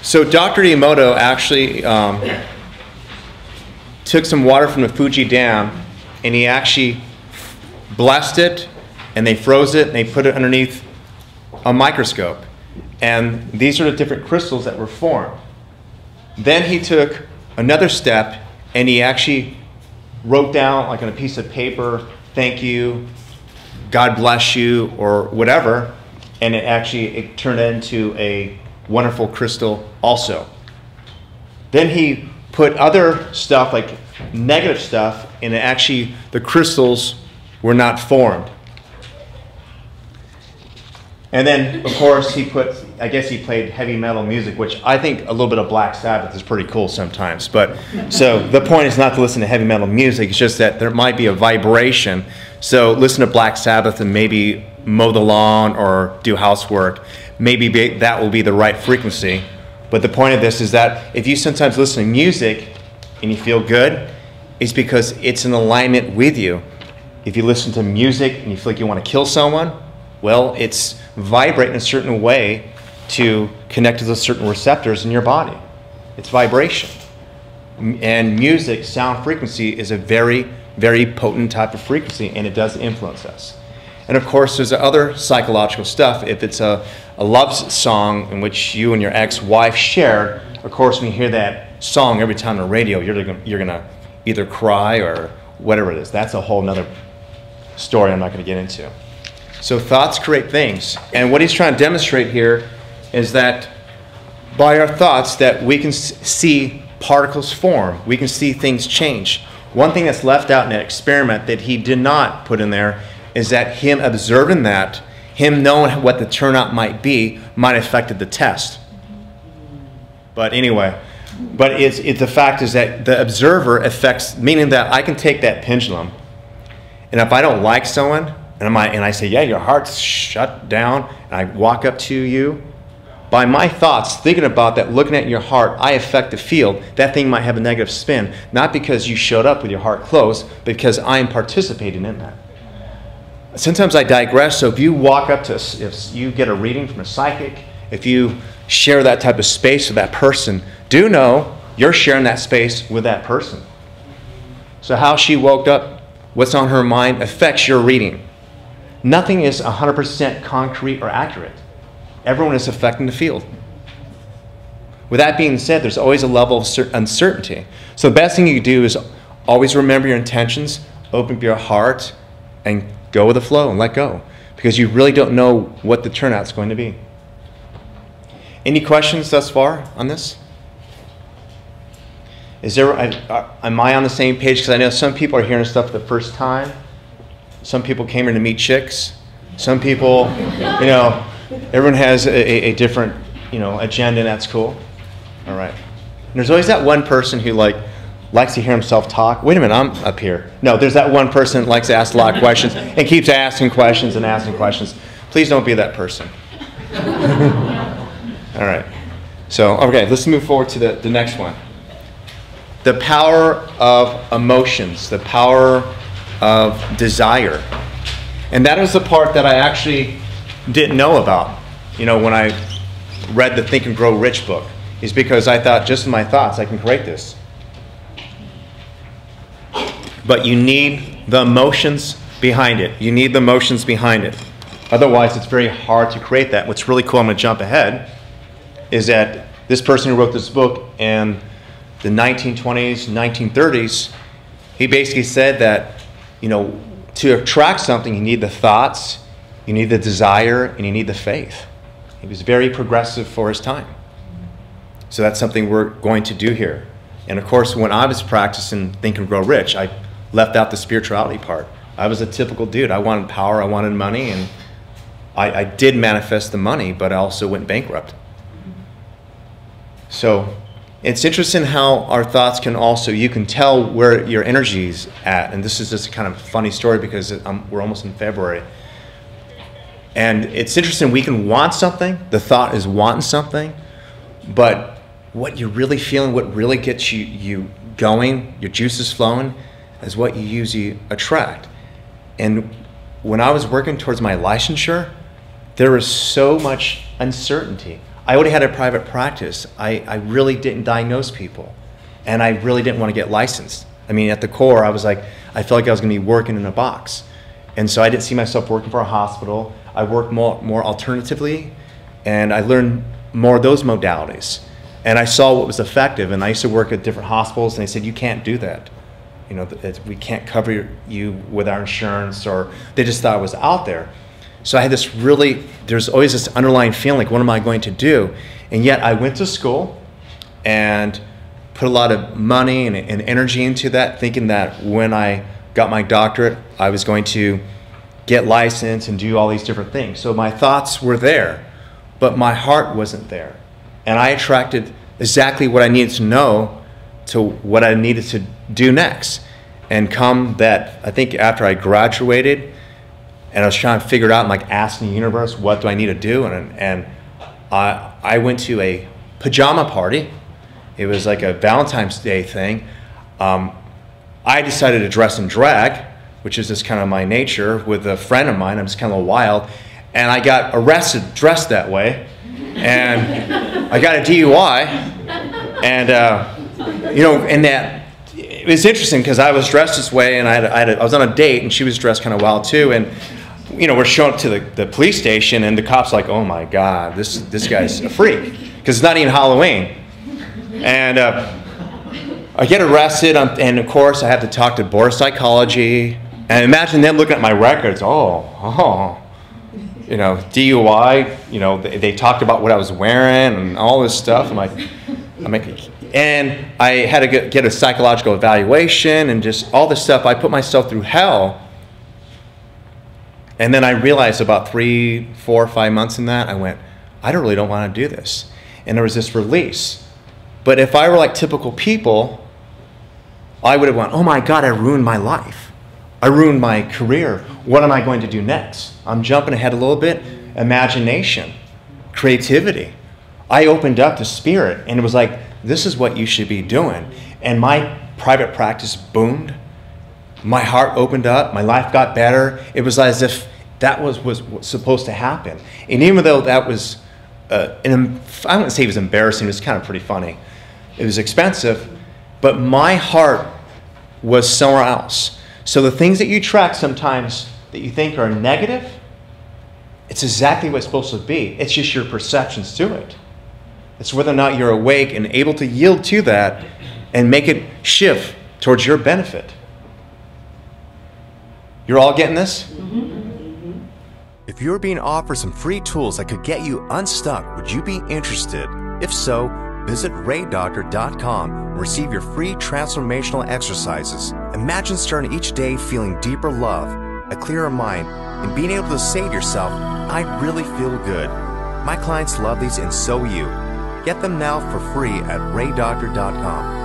So Dr. Emoto actually took some water from the Fuji Dam, and he actually blessed it, and they froze it, and they put it underneath a microscope. And these are the different crystals that were formed. Then he took another step, and he actually wrote down, like on a piece of paper, thank you, God bless you, or whatever, and it turned into a wonderful crystal also. Then he put other stuff, like negative stuff, and the crystals were not formed. And then, of course, he played heavy metal music, which I think a little bit of Black Sabbath is pretty cool sometimes. But so the point is not to listen to heavy metal music, it's just that there might be a vibration. So listen to Black Sabbath and maybe mow the lawn or do housework. Maybe that will be the right frequency. But the point of this is that if you sometimes listen to music and you feel good, it's because it's in alignment with you. If you listen to music and you feel like you want to kill someone, well, it's vibrating a certain way to connect to those certain receptors in your body. It's vibration. And music, sound frequency, is a very, very potent type of frequency, and it does influence us. And of course, there's other psychological stuff. If it's a love song in which you and your ex-wife shared, of course, when you hear that song every time on the radio, you're going to either cry or whatever it is. That's a whole nother story I'm not going to get into. So thoughts create things. And what he's trying to demonstrate here is that by our thoughts that we can see particles form. We can see things change. One thing that's left out in that experiment that he did not put in there is that him observing that, him knowing what the turnout might be, might have affected the test. But anyway, the fact is that the observer affects, meaning that I can take that pendulum, and if I don't like someone, and I say, yeah, your heart's shut down, and I walk up to you, by my thoughts, thinking about that, looking at your heart, I affect the field. That thing might have a negative spin, not because you showed up with your heart closed, but because I am participating in that. Sometimes I digress, so if you walk up to, if you get a reading from a psychic, if you share that type of space with that person, do know you're sharing that space with that person. So how she woke up, what's on her mind, affects your reading. Nothing is 100% concrete or accurate. Everyone is affecting the field. With that being said, there's always a level of uncertainty. So the best thing you can do is always remember your intentions, open up your heart, and go with the flow and let go. Because you really don't know what the turnout's going to be. Any questions thus far on this? Am I on the same page? Because I know some people are hearing stuff for the first time. Some people came here to meet chicks. Some people, everyone has a different, agenda, and that's cool. All right. And there's always that one person who likes to hear himself talk. Wait a minute, I'm up here. No, there's that one person that likes to ask a lot of questions and keeps asking questions and asking questions. Please don't be that person. All right. So, okay, let's move forward to the next one. The power of emotions, the power of desire. And that is the part that I actually didn't know about, when I read the Think and Grow Rich book, is because I thought just in my thoughts I can create this. But you need the emotions behind it. You need the emotions behind it. Otherwise, it's very hard to create that. What's really cool, I'm going to jump ahead, is that this person who wrote this book in the 1920s, 1930s, he basically said that, to attract something, you need the thoughts, you need the desire, and you need the faith. He was very progressive for his time. So that's something we're going to do here. And of course, when I was practicing Think and Grow Rich, I left out the spirituality part. I was a typical dude. I wanted power, I wanted money, and I did manifest the money, but I also went bankrupt. So it's interesting how our thoughts can also, you can tell where your energy's at. And this is just a kind of funny story because we're almost in February. And it's interesting, we can want something, the thought is wanting something, but what you're really feeling, what really gets you going, your juices flowing, is what you usually attract. And when I was working towards my licensure, there was so much uncertainty. I already had a private practice. I really didn't diagnose people, and I really didn't want to get licensed. I mean, at the core, I was like, I felt like I was going to be working in a box. And so I didn't see myself working for a hospital. I worked more alternatively, and I learned more of those modalities. And I saw what was effective, and I used to work at different hospitals, and they said, you can't do that. You know, we can't cover you with our insurance, or they just thought it was out there. So I had this there's always this underlying feeling like, what am I going to do? And yet I went to school and put a lot of money and energy into that, thinking that when I got my doctorate, I was going to get licensed and do all these different things. So my thoughts were there, but my heart wasn't there. And I attracted exactly what I needed to know to what I needed to do next. And come that, I think after I graduated, and I was trying to figure it out, and like asking the universe, what do I need to do? And I went to a pajama party. It was like a Valentine's Day thing. I decided to dress in drag, which is just kind of my nature, with a friend of mine. I'm just kind of wild. And I got arrested dressed that way. And I got a DUI. And, you know, and that, it was interesting because I was dressed this way, and I was on a date, and she was dressed kind of wild too. And, you know, we're showing up to the police station, and the cop's like, oh my God, this guy's a freak. Because it's not even Halloween. And I get arrested, and of course I have to talk to board psychology. And imagine them looking at my records. Oh, you know, DUI. You know, they talked about what I was wearing and all this stuff. I'm like, and I had to get a psychological evaluation and just all this stuff. I put myself through hell. And then I realized about 3, 4, 5 months in that, I went, I really don't want to do this. And there was this release. But if I were like typical people, I would have went, oh my God, I ruined my life. I ruined my career. What am I going to do next? I'm jumping ahead a little bit. Imagination, creativity. I opened up to spirit, and it was like, this is what you should be doing. And my private practice boomed. My heart opened up. My life got better. It was as if that was supposed to happen. And even though that was, I wouldn't say it was embarrassing. It was kind of pretty funny. It was expensive. But my heart was somewhere else. So the things that you track sometimes that you think are negative, it's exactly what it's supposed to be. It's just your perceptions to it. It's whether or not you're awake and able to yield to that and make it shift towards your benefit. You're all getting this? If you're being offered some free tools that could get you unstuck, would you be interested? If so, visit raydoctor.com and receive your free transformational exercises. Imagine starting each day feeling deeper love, a clearer mind, and being able to say to yourself, I really feel good. My clients love these, and so will you. Get them now for free at raydoctor.com.